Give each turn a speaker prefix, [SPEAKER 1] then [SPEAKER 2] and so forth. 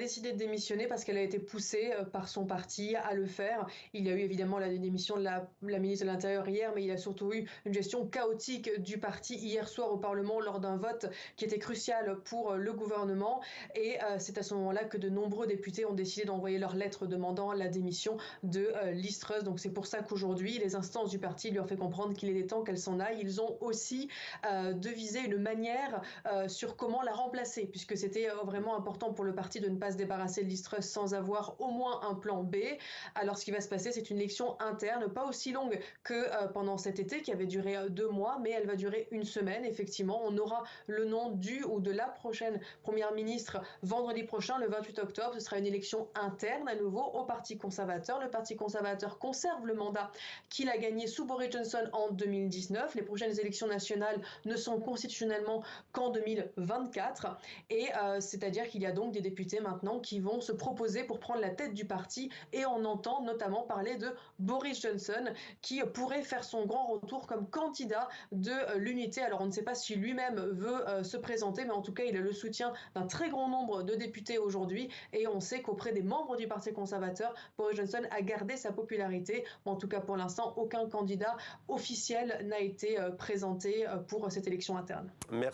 [SPEAKER 1] décidé de démissionner parce qu'elle a été poussée par son parti à le faire. Il y a eu évidemment la démission de la ministre de l'Intérieur hier, mais il y a surtout eu une gestion chaotique du parti hier soir au Parlement lors d'un vote qui était crucial pour le gouvernement. Et c'est à ce moment-là que de nombreux députés ont décidé d'envoyer leur lettre demandant la démission de Liz Truss. Donc c'est pour ça qu'aujourd'hui, les instances du parti lui ont fait comprendre qu'il était temps qu'elle s'en aille. Ils ont aussi devisé une manière sur comment la remplacer, puisque c'était vraiment important pour le parti de ne pas se débarrasser de Liz Truss sans avoir au moins un plan B. Alors ce qui va se passer, c'est une élection interne, pas aussi longue que pendant cet été, qui avait duré 2 mois, mais elle va durer une semaine. Effectivement, on aura le nom du ou de la prochaine première ministre vendredi prochain, le 28 octobre. Ce sera une élection interne à nouveau au Parti conservateur. Le Parti conservateur conserve le mandat qu'il a gagné sous Boris Johnson en 2019. Les prochaines élections nationales ne sont constitutionnellement qu'en 2024. Et c'est-à-dire qu'il y a donc des députés maintenant qui vont se proposer pour prendre la tête du parti. Et on entend notamment parler de Boris Johnson qui pourrait faire son grand retour comme candidat de l'unité. Alors on ne sait pas si lui-même veut se présenter, mais en tout cas il a le soutien d'un très grand nombre de députés aujourd'hui. Et on sait qu'auprès des membres du Parti conservateur, Boris Johnson a gardé sa popularité. En tout cas pour l'instant, aucun candidat officiel n'a été présenté pour cette élection interne.
[SPEAKER 2] Merci.